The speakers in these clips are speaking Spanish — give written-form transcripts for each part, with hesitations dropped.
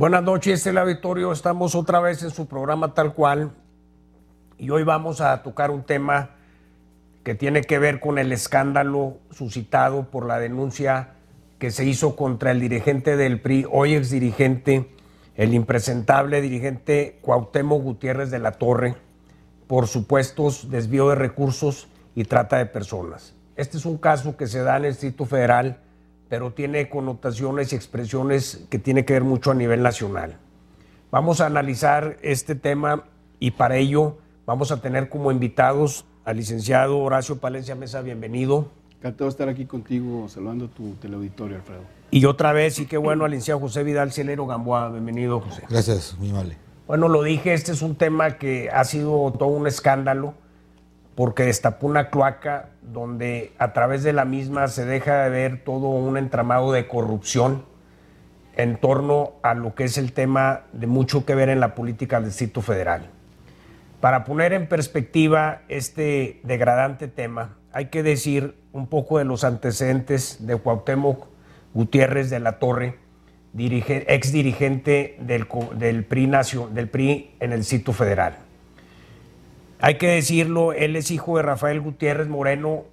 Buenas noches, el auditorio. Estamos otra vez en su programa Tal Cual y hoy vamos a tocar un tema que tiene que ver con el escándalo suscitado por la denuncia que se hizo contra el dirigente del PRI, hoy exdirigente, el impresentable dirigente Cuauhtémoc Gutiérrez de la Torre, por supuestos desvío de recursos y trata de personas. Este es un caso que se da en el Distrito Federal, pero tiene connotaciones y expresiones que tiene que ver mucho a nivel nacional. Vamos a analizar este tema y para ello vamos a tener como invitados al licenciado Horacio Palencia Mesa. Bienvenido. Encantado de estar aquí contigo, saludando a tu teleauditorio, Alfredo. Y otra vez, y qué bueno, al licenciado José Vidal Cielero Gamboa. Bienvenido, José. Gracias, muy amable. Bueno, lo dije, este es un tema que ha sido todo un escándalo porque destapó una cloaca donde a través de la misma se deja de ver todo un entramado de corrupción en torno a lo que es el tema de mucho que ver en la política del Distrito Federal. Para poner en perspectiva este degradante tema, hay que decir un poco de los antecedentes de Cuauhtémoc Gutiérrez de la Torre, ex dirigente del PRI en el Distrito Federal. Hay que decirlo, él es hijo de Rafael Gutiérrez Moreno.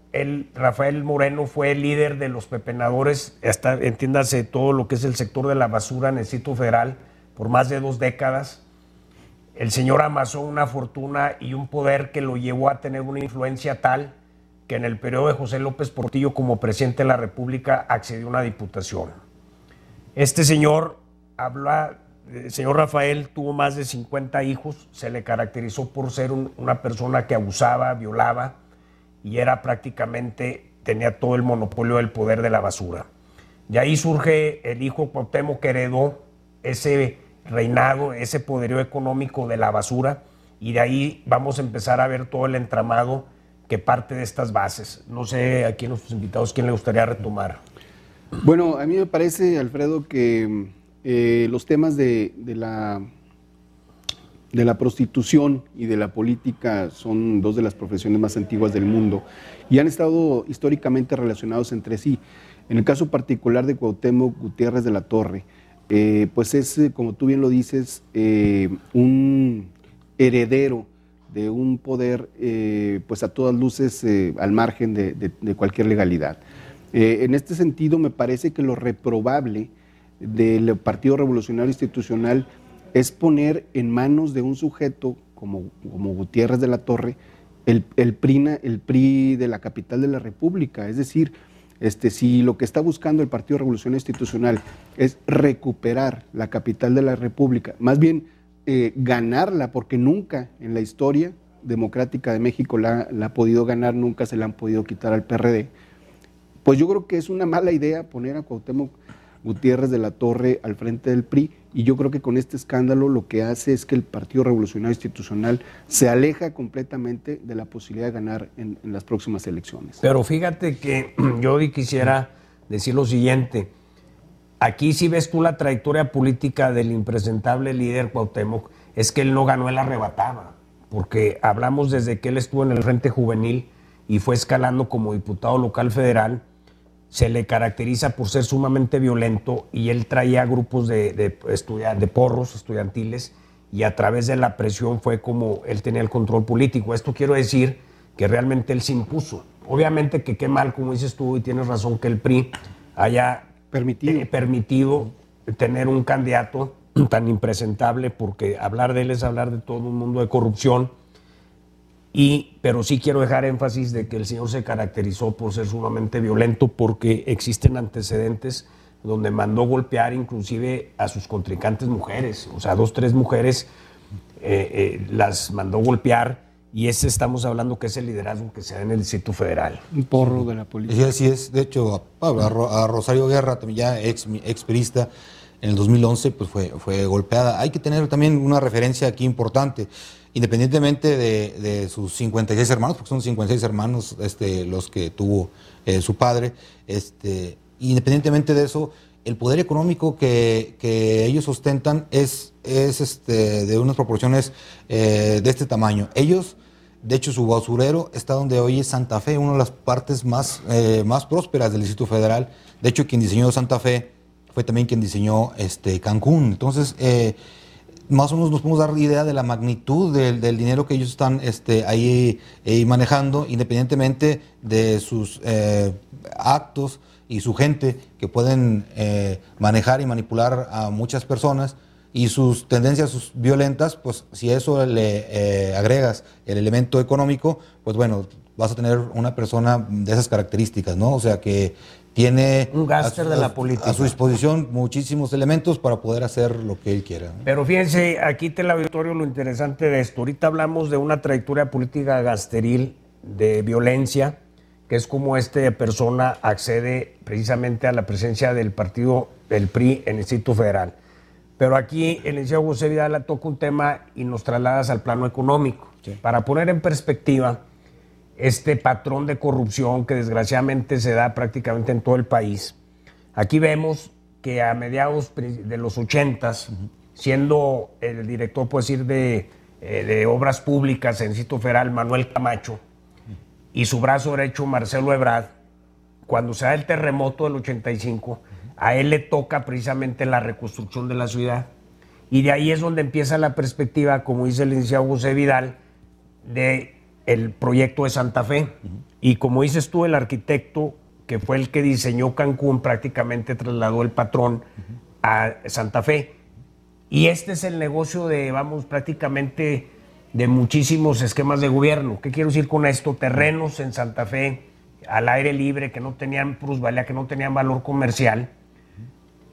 Rafael Moreno fue el líder de los pepenadores, hasta entiéndase todo lo que es el sector de la basura en el Distrito Federal, por más de 2 décadas. El señor amasó una fortuna y un poder que lo llevó a tener una influencia tal que en el periodo de José López Portillo como presidente de la República accedió a una diputación. Este señor el señor Rafael tuvo más de 50 hijos, se le caracterizó por ser una persona que abusaba, violaba y era prácticamente, tenía todo el monopolio del poder de la basura. De ahí surge el hijo Cuauhtémoc que heredó ese reinado, ese poderío económico de la basura y de ahí vamos a empezar a ver todo el entramado que parte de estas bases. No sé a quién de los invitados, quién le gustaría retomar. Bueno, a mí me parece, Alfredo, que los temas de la prostitución y de la política son 2 de las profesiones más antiguas del mundo y han estado históricamente relacionados entre sí. En el caso particular de Cuauhtémoc Gutiérrez de la Torre, pues es, como tú bien lo dices, un heredero de un poder, pues a todas luces al margen de cualquier legalidad. En este sentido, me parece que lo reprobable del Partido Revolucionario Institucional es poner en manos de un sujeto como Gutiérrez de la Torre el PRI de la capital de la República. Es decir, si lo que está buscando el Partido Revolucionario Institucional es recuperar la capital de la República, más bien ganarla, porque nunca en la historia democrática de México la ha podido ganar, nunca se la han podido quitar al PRD, pues yo creo que es una mala idea poner a Cuauhtémoc Gutiérrez de la Torre al frente del PRI, y yo creo que con este escándalo lo que hace es que el Partido Revolucionario Institucional se aleja completamente de la posibilidad de ganar en las próximas elecciones. Pero fíjate que yo quisiera decir lo siguiente. Aquí si ves tú la trayectoria política del impresentable líder Cuauhtémoc, es que él no ganó, él arrebataba, porque hablamos desde que él estuvo en el Frente Juvenil y fue escalando como diputado local federal. Se le caracteriza por ser sumamente violento y él traía grupos de porros estudiantiles y a través de la presión fue como él tenía el control político. Esto quiero decir que realmente él se impuso. Obviamente que qué mal, como dices tú, y tienes razón, que el PRI haya permitido tener un candidato tan impresentable, porque hablar de él es hablar de todo un mundo de corrupción. Pero sí quiero dejar énfasis de que el señor se caracterizó por ser sumamente violento, porque existen antecedentes donde mandó golpear inclusive a sus contrincantes mujeres, o sea, 2, 3 mujeres las mandó golpear, y estamos hablando que es el liderazgo que se da en el Distrito Federal. Un porro de la política. Sí, así es. De hecho, a Rosario Guerra, también ya expriista, en el 2011 pues fue golpeada. Hay que tener también una referencia aquí importante. Independientemente de sus 56 hermanos, porque son 56 hermanos los que tuvo su padre, independientemente de eso, el poder económico que ellos ostentan es de unas proporciones de este tamaño. Ellos, de hecho, su basurero está donde hoy es Santa Fe, una de las partes más prósperas del Distrito Federal. De hecho, quien diseñó Santa Fe fue también quien diseñó Cancún. Entonces, más o menos nos podemos dar idea de la magnitud del dinero que ellos están ahí manejando, independientemente de sus actos y su gente que pueden manejar y manipular a muchas personas y sus tendencias violentas. Pues si a eso le agregas el elemento económico, pues bueno, vas a tener una persona de esas características, ¿no? O sea, que tiene un gángster de la política a su disposición muchísimos elementos para poder hacer lo que él quiera, ¿no? Pero fíjense, aquí teleauditorio, lo interesante de esto. Ahorita hablamos de una trayectoria política gangsteril, de violencia, que es como persona accede precisamente a la presencia del partido del PRI en el Distrito Federal. Pero aquí el licenciado José Vidal toca un tema y nos trasladas al plano económico. Sí. Para poner en perspectiva este patrón de corrupción que desgraciadamente se da prácticamente en todo el país. Aquí vemos que a mediados de los 80s, siendo el director, puedo decir, de Obras Públicas en el Distrito Federal, Manuel Camacho, y su brazo derecho, Marcelo Ebrard, cuando se da el terremoto del 85, a él le toca precisamente la reconstrucción de la ciudad. Y de ahí es donde empieza la perspectiva, como dice el licenciado José Vidal, de el proyecto de Santa Fe. Y como dices tú, el arquitecto que fue el que diseñó Cancún prácticamente trasladó el patrón a Santa Fe. Y este es el negocio de, prácticamente de muchísimos esquemas de gobierno. ¿Qué quiero decir con esto? Terrenos en Santa Fe, al aire libre, que no tenían plusvalía, que no tenían valor comercial.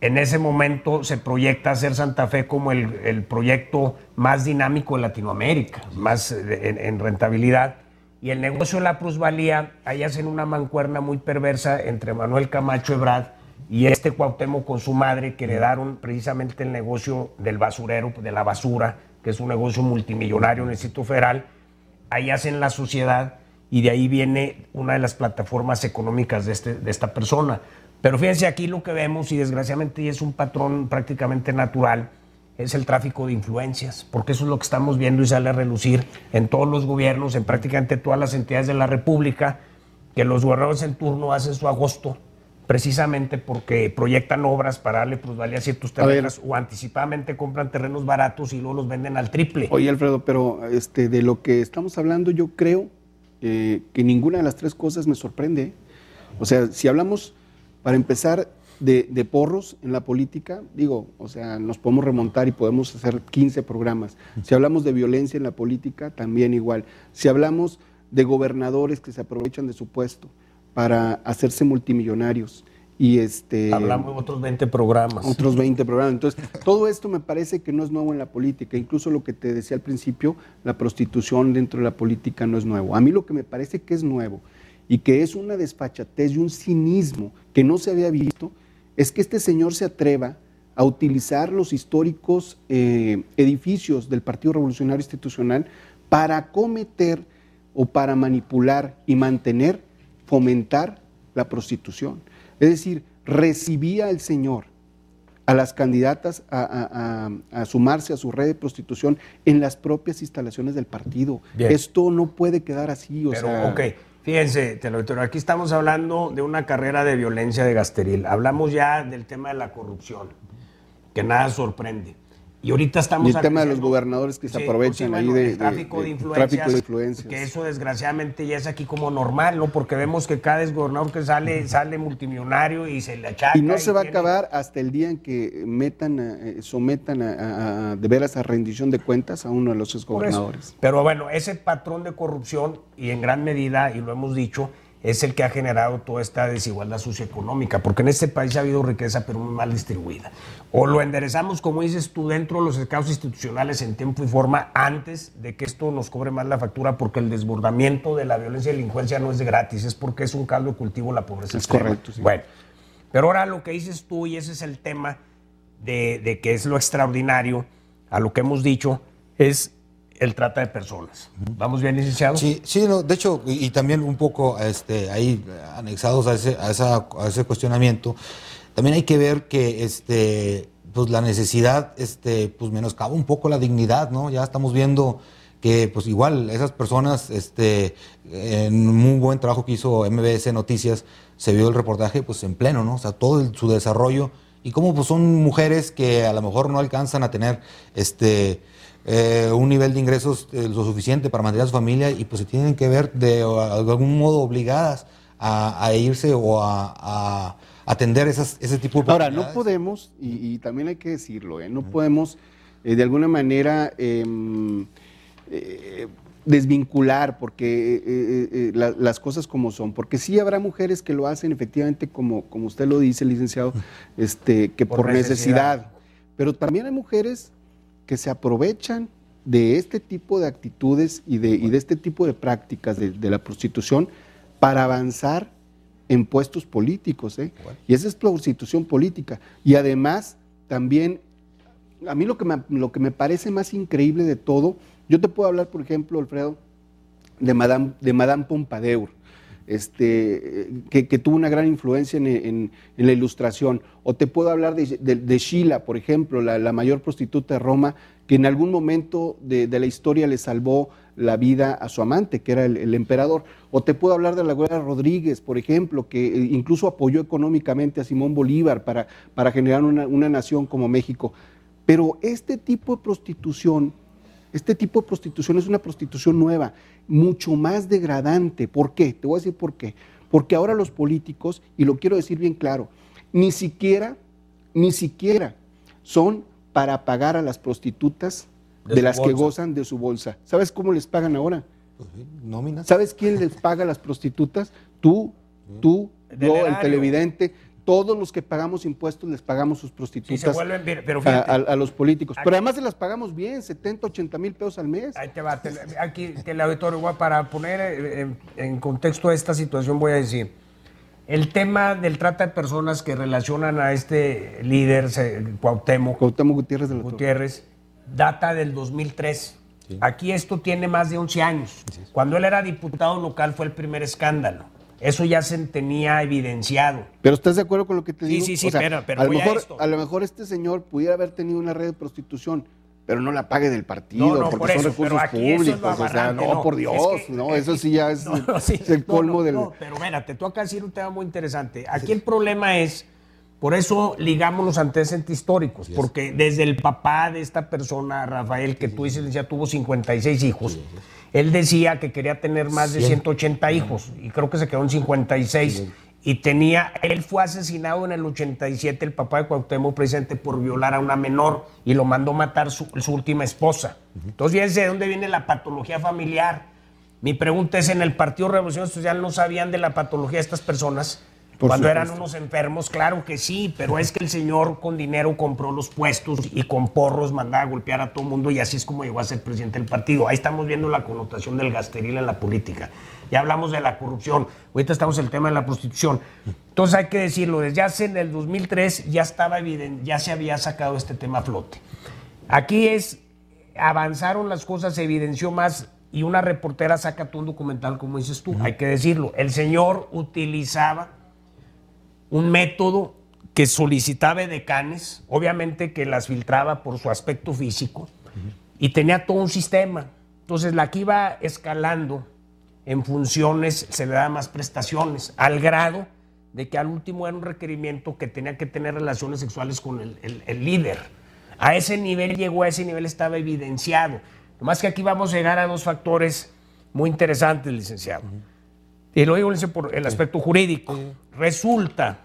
En ese momento se proyecta hacer Santa Fe como el proyecto más dinámico de Latinoamérica, más en rentabilidad. Y el negocio de la plusvalía, ahí hacen una mancuerna muy perversa entre Manuel Camacho Ebrard y Cuauhtémoc con su madre, que heredaron precisamente el negocio del basurero, de la basura, que es un negocio multimillonario en el Distrito Federal. Ahí hacen la sociedad y de ahí viene una de las plataformas económicas de esta persona. Pero fíjense aquí lo que vemos, y desgraciadamente y es un patrón prácticamente natural, es el tráfico de influencias, porque eso es lo que estamos viendo y sale a relucir en todos los gobiernos, en prácticamente todas las entidades de la República, que los gobernadores en turno hacen su agosto, precisamente porque proyectan obras para darle plusvalía a ciertos terrenos, o anticipadamente compran terrenos baratos y luego los venden al triple. Oye, Alfredo, pero de lo que estamos hablando, yo creo que ninguna de las tres cosas me sorprende. O sea, si hablamos, para empezar, de porros en la política, nos podemos remontar y podemos hacer 15 programas. Si hablamos de violencia en la política, también igual. Si hablamos de gobernadores que se aprovechan de su puesto para hacerse multimillonarios. Y hablamos de otros 20 programas. Otros 20 programas. Entonces, todo esto me parece que no es nuevo en la política. Incluso lo que te decía al principio, la prostitución dentro de la política no es nuevo. A mí lo que me parece que es nuevo y que es una desfachatez y un cinismo que no se había visto, es que este señor se atreva a utilizar los históricos edificios del Partido Revolucionario Institucional para acometer o para manipular y mantener, fomentar la prostitución. Es decir, recibía el señor a las candidatas a sumarse a su red de prostitución en las propias instalaciones del partido. Bien. Esto no puede quedar así. Ok, fíjense, aquí estamos hablando de una carrera de violencia de Gasteril. Hablamos ya del tema de la corrupción, que nada sorprende. Y ahorita estamos... Y el tema de los gobernadores que se aprovechan ahí de tráfico de influencias. Que eso desgraciadamente ya es aquí como normal, ¿no? Porque vemos que cada exgobernador que sale multimillonario y se le achaca. Y no se va a acabar hasta el día en que sometan de veras a rendición de cuentas a uno de los exgobernadores. Pero bueno, ese patrón de corrupción, y en gran medida, y lo hemos dicho, es el que ha generado toda esta desigualdad socioeconómica, porque en este país ha habido riqueza, pero muy mal distribuida. O lo enderezamos, como dices tú, dentro de los mercados institucionales en tiempo y forma, antes de que esto nos cobre más la factura, porque el desbordamiento de la violencia y delincuencia no es de gratis, es porque es un caldo de cultivo la pobreza. Es correcto, sí. Bueno, pero ahora lo que dices tú, y ese es el tema de que es lo extraordinario, a lo que hemos dicho, es el trata de personas. ¿Vamos bien, licenciado? Sí, no, de hecho, y también un poco ahí anexados a ese cuestionamiento, también hay que ver que pues la necesidad pues menoscaba un poco la dignidad, ¿no? Ya estamos viendo que pues igual esas personas, en un muy buen trabajo que hizo MBS Noticias, se vio el reportaje pues en pleno, ¿no? O sea, todo su desarrollo y cómo pues, son mujeres que a lo mejor no alcanzan a tener un nivel de ingresos lo suficiente para mantener a su familia y pues se tienen que ver de algún modo obligadas a irse o a atender ese tipo de Ahora, no podemos, y también hay que decirlo, no podemos de alguna manera desvincular porque las cosas como son, porque sí habrá mujeres que lo hacen efectivamente como usted lo dice, licenciado, que por necesidad, pero también hay mujeres que se aprovechan de este tipo de actitudes y de este tipo de prácticas de la prostitución para avanzar en puestos políticos, y esa es prostitución política. Y además, también, a mí lo que me parece más increíble de todo, yo te puedo hablar, por ejemplo, Alfredo, de Madame Pompadour, que tuvo una gran influencia en la ilustración, o te puedo hablar de Sheila, por ejemplo, la mayor prostituta de Roma, que en algún momento de la historia le salvó la vida a su amante, que era el emperador. O te puedo hablar de la Güera Rodríguez, por ejemplo, que incluso apoyó económicamente a Simón Bolívar para generar una nación como México. Pero este tipo de prostitución es una prostitución nueva, mucho más degradante. ¿Por qué? Te voy a decir por qué. Porque ahora los políticos, y lo quiero decir bien claro, ni siquiera son para pagar a las prostitutas de las que gozan de su bolsa. ¿Sabes cómo les pagan ahora? Pues sí, nóminas. ¿Sabes quién les paga a las prostitutas? Tú, yo, el televidente, todos los que pagamos impuestos les pagamos sus prostitutas, sí, se vuelven bien, pero fíjate, a los políticos. Pero además se las pagamos bien, 70, 80 mil pesos al mes. Ahí te va, aquí el auditorio, para poner en contexto esta situación voy a decir, el tema del trata de personas que relacionan a este líder, Cuauhtémoc Gutiérrez de la Gutiérrez, data del 2003. Sí. Aquí esto tiene más de 11 años. Sí. Cuando él era diputado local fue el primer escándalo. Eso ya se tenía evidenciado. ¿Pero estás de acuerdo con lo que te digo? Sí, o sea, pero a lo mejor este señor pudiera haber tenido una red de prostitución, pero no la pague del partido, porque son recursos públicos. O sea, no, por Dios, eso sí ya es el colmo del... No, pero espérate, tú acá decir un tema muy interesante. Aquí el problema es, por eso ligamos los antecedentes históricos, porque desde el papá de esta persona, Rafael, que tú dices ya tuvo 56 hijos, él decía que quería tener más de 180 hijos, y creo que se quedó en 56. Y él fue asesinado en el 87, el papá de Cuauhtémoc, precisamente por violar a una menor, y lo mandó matar su última esposa. Entonces, fíjense de dónde viene la patología familiar. Mi pregunta es, ¿en el Partido Revolución Social no sabían de la patología de estas personas? Cuando eran unos enfermos, claro que sí, pero es que el señor con dinero compró los puestos y con porros mandaba a golpear a todo el mundo y así es como llegó a ser presidente del partido. Ahí estamos viendo la connotación del gasteril en la política. Ya hablamos de la corrupción, ahorita estamos en el tema de la prostitución. Entonces hay que decirlo, desde hace en el 2003 ya estaba evidente, ya se había sacado este tema a flote. Aquí avanzaron las cosas, se evidenció más y una reportera saca todo un documental, como dices tú, hay que decirlo. El señor utilizaba un método que solicitaba edecanes, obviamente que las filtraba por su aspecto físico, y tenía todo un sistema. Entonces la que iba escalando en funciones se le daban más prestaciones, al grado de que al último era un requerimiento que tenía que tener relaciones sexuales con el líder. A ese nivel llegó, a ese nivel estaba evidenciado. Nomás que aquí vamos a llegar a dos factores muy interesantes, licenciado. Y lo digo por el aspecto jurídico. Resulta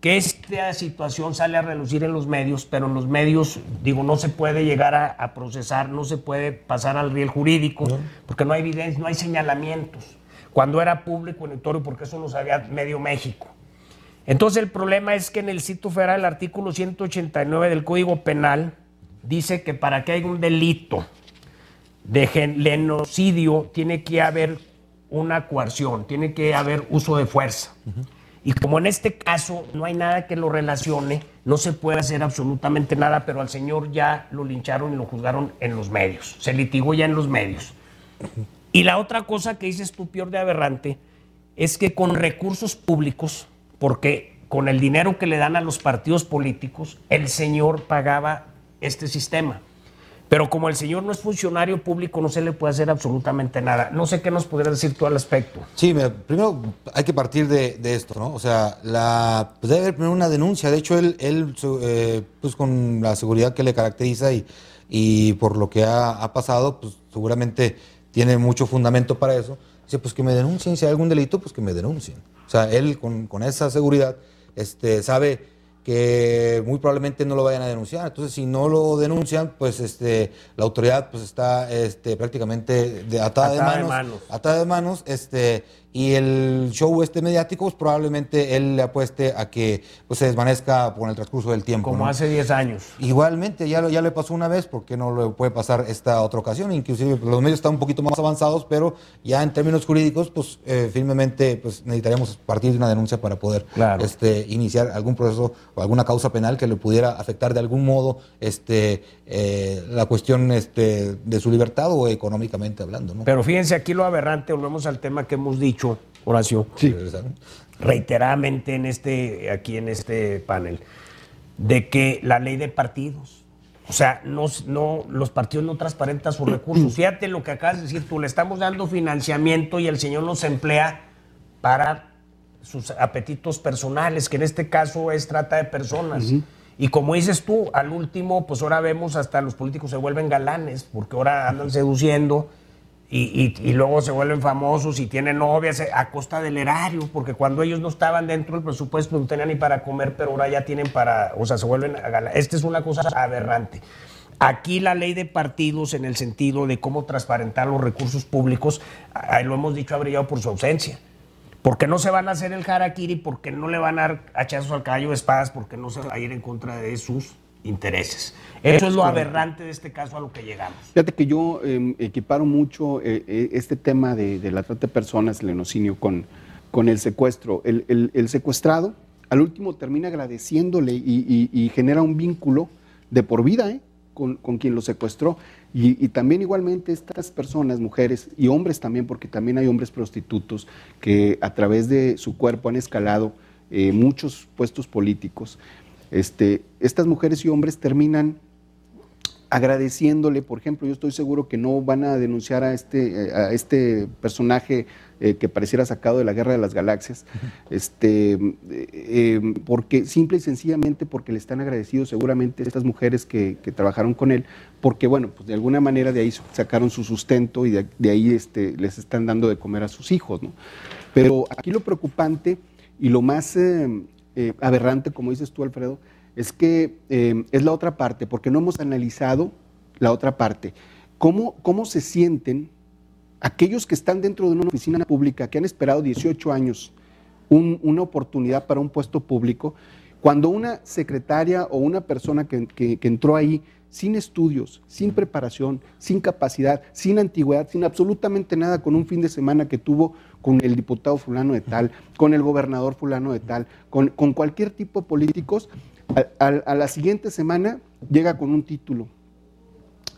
que esta situación sale a relucir en los medios, pero en los medios, no se puede llegar a procesar, no se puede pasar al riel jurídico, porque no hay evidencia, no hay señalamientos. Cuando era público y notorio, porque eso lo sabía medio México. Entonces el problema es que en el sitio federal, el artículo 189 del Código Penal, dice que para que haya un delito de genocidio tiene que haber una coerción, tiene que haber uso de fuerza. Y como en este caso no hay nada que lo relacione, no se puede hacer absolutamente nada, pero al señor ya lo lincharon y lo juzgaron en los medios, se litigó ya en los medios. Y la otra cosa que dices tú, peor de aberrante, es que con recursos públicos, porque con el dinero que le dan a los partidos políticos, el señor pagaba este sistema. Pero como el señor no es funcionario público, no se le puede hacer absolutamente nada. No sé qué nos podrías decir tú al respecto. Sí, mira, primero hay que partir de esto, ¿no? O sea, pues debe haber primero una denuncia. De hecho, él pues con la seguridad que le caracteriza y por lo que ha pasado, pues seguramente tiene mucho fundamento para eso. Dice, pues que me denuncien, si hay algún delito, pues que me denuncien. O sea, él con esa seguridad sabe que muy probablemente no lo vayan a denunciar. Entonces, si no lo denuncian, pues la autoridad pues está prácticamente atada de manos, y el show mediático, pues probablemente él le apueste a que pues se desvanezca con el transcurso del tiempo. Como hace 10 años. Igualmente, ya le pasó una vez, ¿por qué no le puede pasar esta otra ocasión? Inclusive pues, los medios están un poquito más avanzados, pero ya en términos jurídicos, pues firmemente pues necesitaríamos partir de una denuncia para poder iniciar algún proceso o alguna causa penal que le pudiera afectar de algún modo la cuestión de su libertad o económicamente hablando, ¿no? Pero fíjense, aquí lo aberrante, volvemos al tema que hemos dicho, Horacio, sí, reiteradamente aquí en este panel, de que la ley de partidos, o sea, los partidos no transparentan sus recursos. Fíjate lo que acabas de decir tú, le estamos dando financiamiento y el señor los emplea para sus apetitos personales, que en este caso es trata de personas. Y como dices tú, al último, pues ahora vemos hasta los políticos se vuelven galanes, porque ahora andan seduciendo y luego se vuelven famosos y tienen novias a costa del erario, porque cuando ellos no estaban dentro del presupuesto no tenían ni para comer, pero ahora ya tienen o sea, se vuelven a galanes. Esta es una cosa aberrante. Aquí la ley de partidos, en el sentido de cómo transparentar los recursos públicos, ahí lo hemos dicho, ha brillado por su ausencia. Porque no se van a hacer el harakiri, porque no le van a dar hachazos al caballo de espadas, porque no se va a ir en contra de sus intereses. Eso es lo aberrante de este caso a lo que llegamos. Fíjate que yo equiparo mucho este tema de la trata de personas, el lenocinio, con el secuestro. El secuestrado, al último, termina agradeciéndole y genera un vínculo de por vida, con quien lo secuestró. Y también igualmente estas personas, mujeres y hombres también, porque también hay hombres prostitutos que a través de su cuerpo han escalado muchos puestos políticos. Estas mujeres y hombres terminan agradeciéndole. Por ejemplo, yo estoy seguro que no van a denunciar a este personaje que pareciera sacado de la Guerra de las Galaxias, porque simple y sencillamente porque le están agradecidos seguramente estas mujeres que trabajaron con él, porque bueno, pues de alguna manera de ahí sacaron su sustento y de ahí les están dando de comer a sus hijos, ¿no? Pero aquí lo preocupante y lo más aberrante, como dices tú, Alfredo, es que es la otra parte, porque no hemos analizado la otra parte. ¿Cómo se sienten aquellos que están dentro de una oficina pública, que han esperado 18 años una oportunidad para un puesto público, cuando una secretaria o una persona que entró ahí sin estudios, sin preparación, sin capacidad, sin antigüedad, sin absolutamente nada, con un fin de semana que tuvo con el diputado fulano de tal, con el gobernador fulano de tal, con cualquier tipo de políticos, a la siguiente semana llega con un título?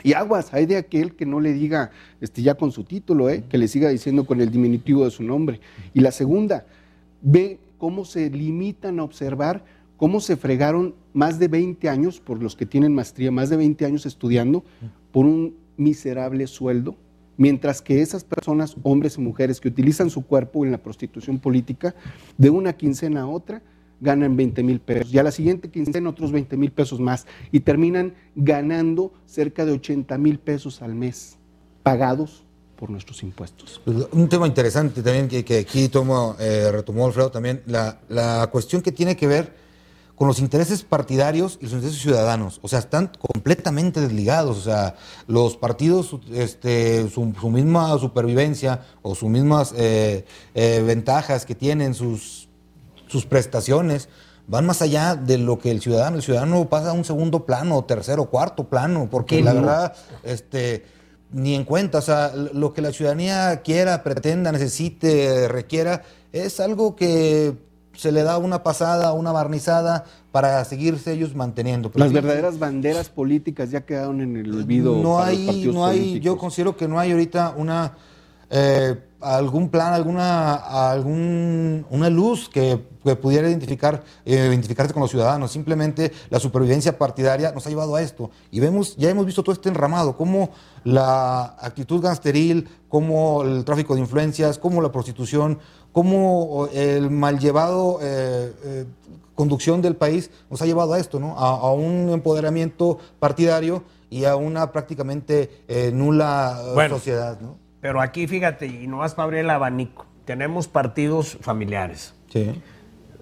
Y aguas, hay de aquel que no le diga ya con su título, que le siga diciendo con el diminutivo de su nombre. Y la segunda, ve cómo se limitan a observar cómo se fregaron más de 20 años, por los que tienen maestría, más de 20 años estudiando, por un miserable sueldo, mientras que esas personas, hombres y mujeres que utilizan su cuerpo en la prostitución política, de una quincena a otra, ganan 20,000 pesos, y a la siguiente quincena otros 20,000 pesos más, y terminan ganando cerca de 80,000 pesos al mes, pagados por nuestros impuestos. Un tema interesante también que aquí retomó Alfredo también, la cuestión que tiene que ver con los intereses partidarios y los intereses ciudadanos. O sea, están completamente desligados. O sea, los partidos, su misma supervivencia o sus mismas ventajas que tienen, sus prestaciones, van más allá de lo que el ciudadano pasa a un segundo plano, tercero, cuarto plano, porque la verdad, ni en cuenta. O sea, lo que la ciudadanía quiera, pretenda, necesite, requiera, es algo que se le da una pasada, una barnizada para seguirse ellos manteniendo. Pero las verdaderas banderas políticas ya quedaron en el olvido. Yo considero que no hay ahorita una algún plan, una luz que pudiera identificarse con los ciudadanos. Simplemente la supervivencia partidaria nos ha llevado a esto. Y ya hemos visto todo este enramado, cómo la actitud gangsteril, cómo el tráfico de influencias, cómo la prostitución, cómo el mal llevado conducción del país nos ha llevado a esto, ¿no? A un empoderamiento partidario y a una prácticamente nula sociedad, ¿no? Pero aquí, fíjate, y no vas para abrir el abanico, tenemos partidos familiares, sí,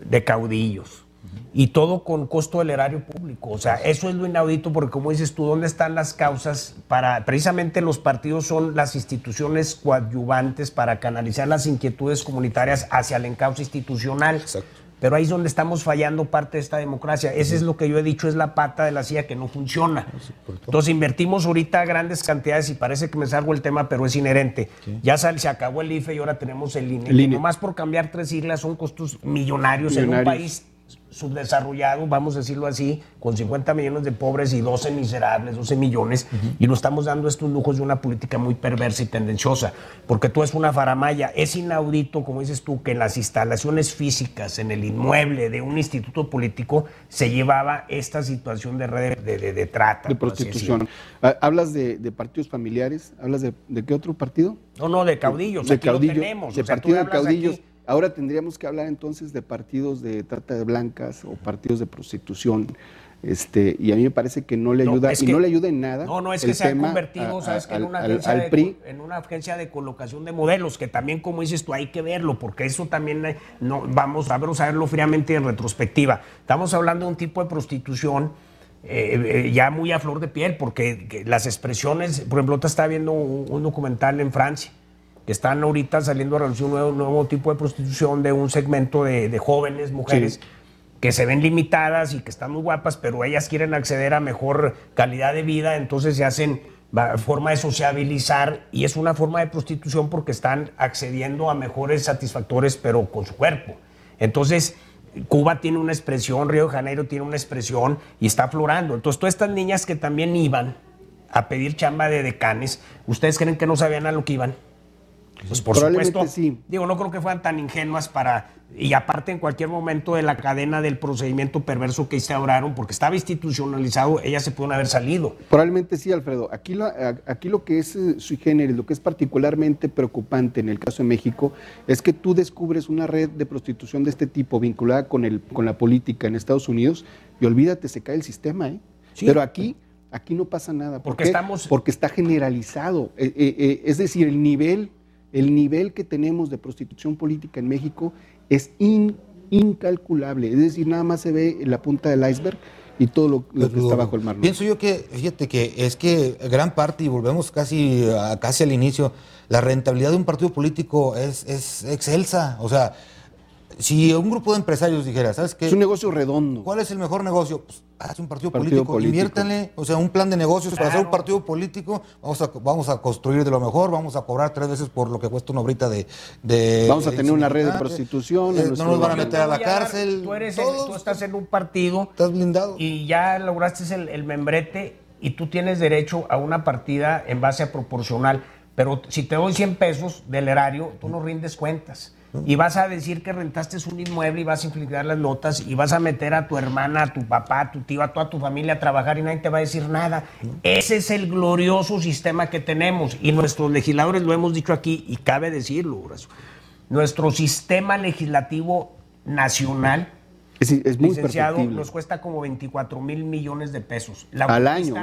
de caudillos, y todo con costo del erario público. O sea, eso es lo inaudito, porque como dices tú, ¿dónde están las causas para...? Precisamente los partidos son las instituciones coadyuvantes para canalizar las inquietudes comunitarias hacia el encauce institucional. Exacto. Pero ahí es donde estamos fallando parte de esta democracia. Ese es lo que yo he dicho, es la pata de la silla que no funciona. Entonces invertimos ahorita grandes cantidades y parece que me salgo el tema, pero es inherente. Sí. Ya se acabó el IFE y ahora tenemos el INE. Y nomás por cambiar 3 siglas son costos millonarios en un país subdesarrollado, vamos a decirlo así, con 50 millones de pobres y 12 miserables, 12 millones, y nos estamos dando estos lujos de una política muy perversa y tendenciosa, porque tú es una faramalla. Es inaudito, como dices tú, que en las instalaciones físicas, en el inmueble de un instituto político, se llevaba esta situación de red de trata. De prostitución. ¿Hablas de partidos familiares? ¿Hablas de qué otro partido? No, de caudillos. De aquí caudillo, lo tenemos. De partido de caudillos. Aquí. Ahora tendríamos que hablar entonces de partidos de trata de blancas o partidos de prostitución, y a mí me parece que no le ayuda, no le ayuda en nada. No, es que se ha convertido, sabes, que en una agencia de colocación de modelos, que también, como dices tú, hay que verlo, porque eso también vamos a verlo fríamente en retrospectiva. Estamos hablando de un tipo de prostitución ya muy a flor de piel, porque las expresiones, por ejemplo, te estaba viendo un documental en Francia, que están ahorita saliendo a reducir un nuevo tipo de prostitución de un segmento de jóvenes, mujeres, sí, que se ven limitadas y que están muy guapas, pero ellas quieren acceder a mejor calidad de vida, entonces se hacen forma de sociabilizar, y es una forma de prostitución porque están accediendo a mejores satisfactores, pero con su cuerpo. Entonces, Cuba tiene una expresión, Río de Janeiro tiene una expresión y está aflorando. Entonces, todas estas niñas que también iban a pedir chamba de decanes, ¿ustedes creen que no sabían a lo que iban? Pues por supuesto, sí. Digo, no creo que fueran tan ingenuas y aparte en cualquier momento de la cadena del procedimiento perverso que instauraron, porque estaba institucionalizado, ellas se pudieron haber salido. Probablemente sí, Alfredo. Aquí lo que es sui generis, lo que es particularmente preocupante en el caso de México, es que tú descubres una red de prostitución de este tipo vinculada con la política en Estados Unidos y olvídate, se cae el sistema, ¿eh? Sí. Pero aquí no pasa nada. Porque está generalizado. Es decir, el nivel que tenemos de prostitución política en México es incalculable. Es decir, nada más se ve la punta del iceberg y todo lo que está bajo el mar, ¿no? Pienso yo que, fíjate que es que gran parte, y volvemos casi al inicio, la rentabilidad de un partido político es excelsa. O sea, si un grupo de empresarios dijera, ¿sabes qué? Es un negocio redondo. ¿Cuál es el mejor negocio? Pues hace un partido político. Inviértanle, o sea, un plan de negocios para hacer un partido político. Vamos a construir de lo mejor, vamos a cobrar 3 veces por lo que cuesta una obrita de vamos a tener una red de prostitución. No nos van a meter a la cárcel. Tú estás en un partido. Estás blindado. Y ya lograste el membrete y tú tienes derecho a una partida en base a proporcional. Pero si te doy 100 pesos del erario, tú no rindes cuentas. Y vas a decir que rentaste un inmueble y vas a infligir las notas y vas a meter a tu hermana, a tu papá, a tu tío, a toda tu familia a trabajar y nadie te va a decir nada. Ese es el glorioso sistema que tenemos y nuestros legisladores lo hemos dicho aquí y cabe decirlo, Horacio. Nuestro sistema legislativo nacional, es muy licenciado, perfectible. nos cuesta como 24,000 millones de pesos. Al año.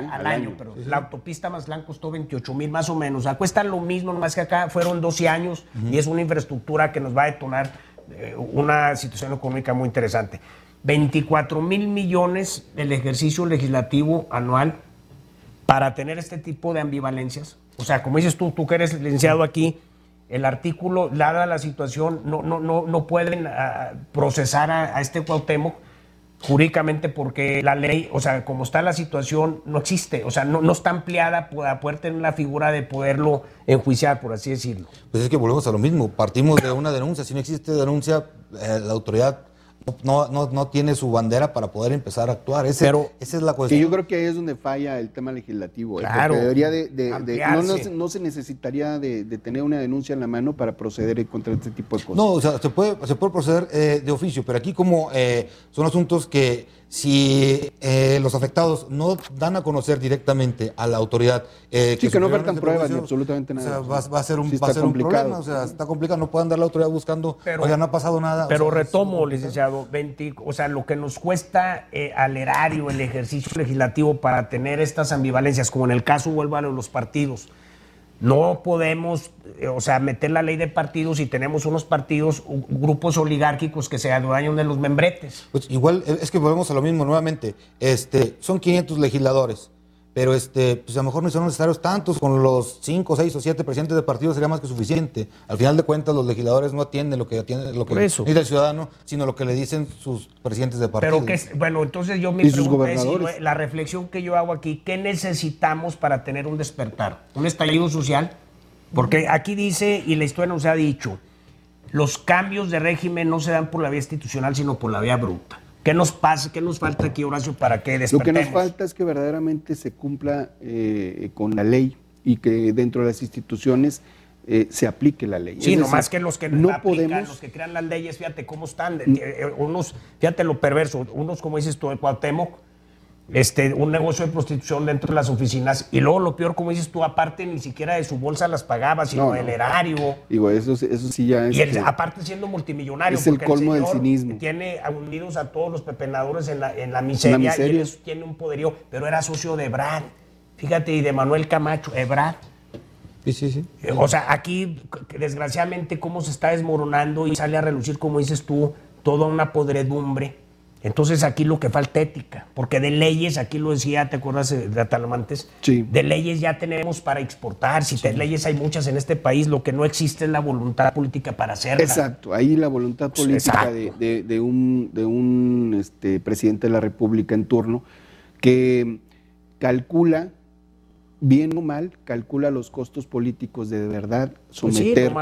Pero la autopista Mazatlán costó 28,000 más o menos. O sea, cuesta lo mismo, nomás que acá fueron 12 años y es una infraestructura que nos va a detonar una situación económica muy interesante. 24,000 millones el ejercicio legislativo anual para tener este tipo de ambivalencias. O sea, como dices tú que eres licenciado aquí, el artículo, dada la situación, no pueden procesar a este Cuauhtémoc jurídicamente porque la ley, o sea, como está la situación, no existe. O sea, no está ampliada para poder tener la figura de poderlo enjuiciar, por así decirlo. Pues es que volvemos a lo mismo. Partimos de una denuncia. Si no existe denuncia, la autoridad no tiene su bandera para poder empezar a actuar. Esa es la cuestión. Y yo creo que ahí es donde falla el tema legislativo. Claro, porque debería no se necesitaría de tener una denuncia en la mano para proceder contra este tipo de cosas. No, o sea, se puede proceder de oficio, pero aquí como son asuntos que si los afectados no dan a conocer directamente a la autoridad... que no faltan pruebas ni absolutamente nada. O sea, va a ser un complicado. problema, o sea, está complicado, no puede andar la autoridad buscando, oiga, no ha pasado nada. Pero o sea, retomo, licenciado, o sea, lo que nos cuesta al erario, el ejercicio legislativo para tener estas ambivalencias, como en el caso, vuelvo a los partidos. No podemos, o sea, meter la ley de partidos y tenemos unos partidos, grupos oligárquicos que se adueñan de los membretes. Pues igual, es que volvemos a lo mismo nuevamente. Son 500 legisladores, pero pues a lo mejor no son necesarios tantos, con los 5, 6 o 7 presidentes de partidos sería más que suficiente. Al final de cuentas, los legisladores no atienden lo que necesita el ciudadano, sino lo que le dicen sus presidentes de partidos. Bueno, entonces yo me pregunté, la reflexión que yo hago aquí, ¿qué necesitamos para tener un despertar? ¿Un estallido social? Porque aquí dice, y la historia nos ha dicho, los cambios de régimen no se dan por la vía institucional, sino por la vía bruta. ¿Qué nos pasa? ¿Qué nos falta aquí, Horacio, para que despertemos? Lo que nos falta es que verdaderamente se cumpla con la ley y que dentro de las instituciones se aplique la ley. Sí, nomás que los que no aplican, los que crean las leyes, fíjate cómo están. Unos, fíjate lo perverso, unos, como dices tú, de Cuauhtémoc, un negocio de prostitución dentro de las oficinas, y luego lo peor, como dices tú, aparte ni siquiera de su bolsa las pagaba, sino del erario. Digo, eso sí ya es... Y aparte siendo multimillonario, es el colmo del cinismo. Tiene hundidos a todos los pepenadores en la miseria, y él tiene un poderío, pero era socio de Ebrard, fíjate, y de Manuel Camacho, Ebrard. Sí. O sea, aquí, desgraciadamente, cómo se está desmoronando y sale a relucir, como dices tú, toda una podredumbre. Entonces aquí lo que falta ética, porque de leyes, aquí lo decía, ¿te acuerdas de Atalamantes? Sí. De leyes ya tenemos para exportar, de leyes hay muchas en este país, lo que no existe es la voluntad política para hacerla. Exacto, ahí la voluntad política de un presidente de la República en turno que calcula, bien o mal, calcula los costos políticos de verdad someter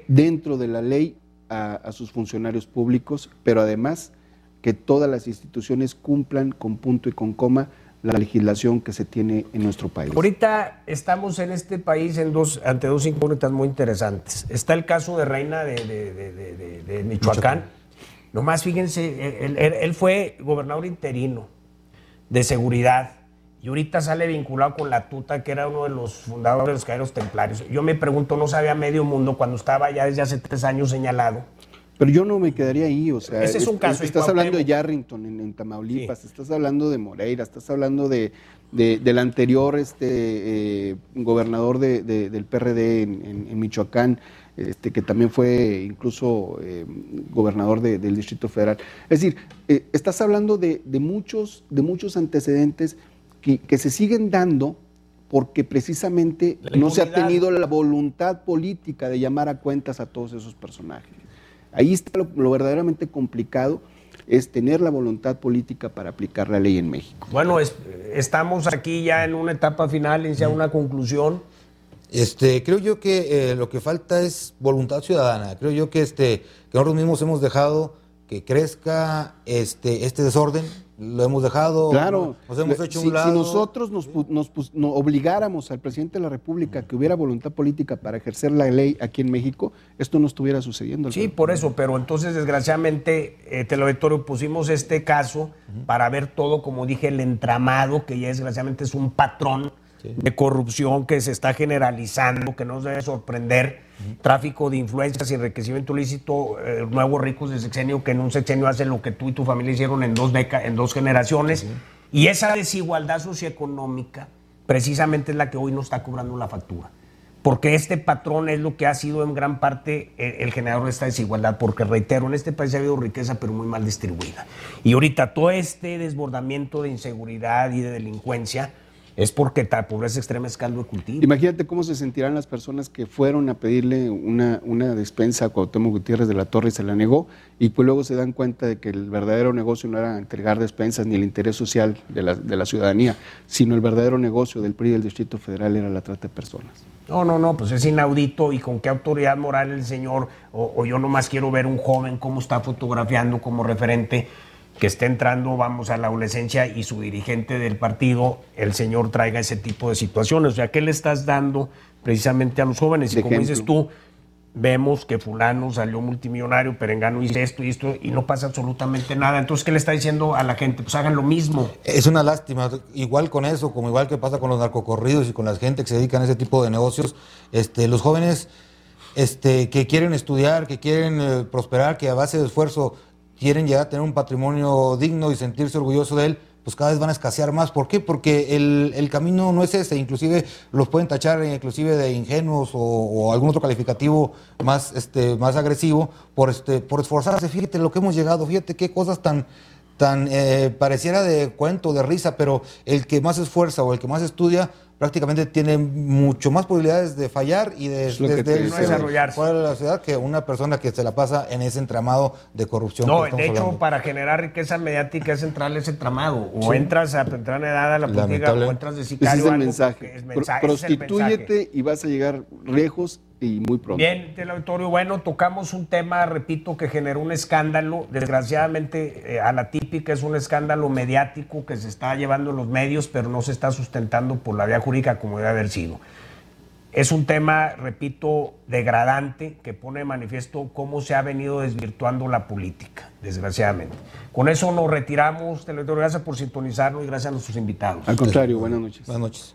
dentro de la ley a sus funcionarios públicos, pero además que todas las instituciones cumplan con punto y con coma la legislación que se tiene en nuestro país. Ahorita estamos en este país ante dos incógnitas muy interesantes. Está el caso de Reina de Michoacán. Nomás fíjense, él fue gobernador interino de seguridad y ahorita sale vinculado con la Tuta, que era uno de los fundadores de los Caballeros Templarios. Yo me pregunto, ¿no sabía medio mundo cuando estaba ya desde hace 3 años señalado? Pero yo no me quedaría ahí, o sea, ese es un caso. Estás hablando de Yarrington en Tamaulipas, estás hablando de Moreira, estás hablando del anterior gobernador del PRD en Michoacán, que también fue incluso gobernador del Distrito Federal. Es decir, estás hablando de muchos antecedentes que se siguen dando porque precisamente no se ha tenido la voluntad política de llamar a cuentas a todos esos personajes. Ahí está lo verdaderamente complicado, es tener la voluntad política para aplicar la ley en México. Bueno, estamos aquí ya en una etapa final, en ya una conclusión. Creo yo que lo que falta es voluntad ciudadana. Creo yo que nosotros mismos hemos dejado que crezca este desorden, lo hemos dejado, claro, nos hemos hecho un lado. Si nosotros nos obligáramos al presidente de la República que hubiera voluntad política para ejercer la ley aquí en México, esto no estuviera sucediendo. Sí, por eso, pero entonces desgraciadamente, Teleauditorio, pusimos este caso para ver todo, como dije, el entramado, que ya desgraciadamente es un patrón de corrupción que se está generalizando, que no nos debe sorprender, tráfico de influencias y enriquecimiento ilícito, nuevos ricos de sexenio que en un sexenio hacen lo que tú y tu familia hicieron en 2 generaciones, y esa desigualdad socioeconómica precisamente es la que hoy nos está cobrando la factura, porque este patrón es lo que ha sido en gran parte el generador de esta desigualdad, porque reitero, en este país ha habido riqueza pero muy mal distribuida, y ahorita todo este desbordamiento de inseguridad y de delincuencia es porque la pobreza extrema es caldo de cultivo. Imagínate cómo se sentirán las personas que fueron a pedirle una despensa a Cuauhtémoc Gutiérrez de la Torre y se la negó, y pues luego se dan cuenta de que el verdadero negocio no era entregar despensas ni el interés social de la ciudadanía, sino el verdadero negocio del PRI del Distrito Federal era la trata de personas. No, pues es inaudito. ¿Y con qué autoridad moral el señor? O yo nomás quiero ver un joven cómo está fotografiando como referente, que esté entrando, vamos, a la adolescencia y su dirigente del partido, el señor traiga ese tipo de situaciones. O sea, ¿qué le estás dando precisamente a los jóvenes? Y como dices tú, vemos que fulano salió multimillonario, perengano hizo esto y esto, y no pasa absolutamente nada. Entonces, ¿qué le está diciendo a la gente? Pues hagan lo mismo. Es una lástima. Igual con eso, como igual que pasa con los narcocorridos y con la gente que se dedican a ese tipo de negocios, los jóvenes que quieren estudiar, que quieren prosperar, que a base de esfuerzo quieren llegar a tener un patrimonio digno y sentirse orgulloso de él, pues cada vez van a escasear más. ¿Por qué? Porque el camino no es ese. Inclusive los pueden tachar inclusive de ingenuos o algún otro calificativo más agresivo por esforzarse. Fíjate lo que hemos llegado, fíjate qué cosas tan pareciera de cuento, de risa, pero el que más se esfuerza o el que más estudia prácticamente tiene mucho más probabilidades de fallar y de desarrollarse fuera de la ciudad que una persona que se la pasa en ese entramado de corrupción. No, de hecho, hablando, para generar riqueza mediática es entrar ese entramado. O entras a temprana edad a la política o entras de sicario. Ese es el mensaje. Prostitúyete y vas a llegar lejos y muy pronto. Bien, teleauditorio, bueno, tocamos un tema, repito, que generó un escándalo. Desgraciadamente, a la típica es un escándalo mediático que se está llevando en los medios, pero no se está sustentando por la vía jurídica como debe haber sido. Es un tema, repito, degradante, que pone de manifiesto cómo se ha venido desvirtuando la política, desgraciadamente. Con eso nos retiramos, teleauditorio. Gracias por sintonizarnos y gracias a nuestros invitados. Al contrario, buenas noches. Buenas noches.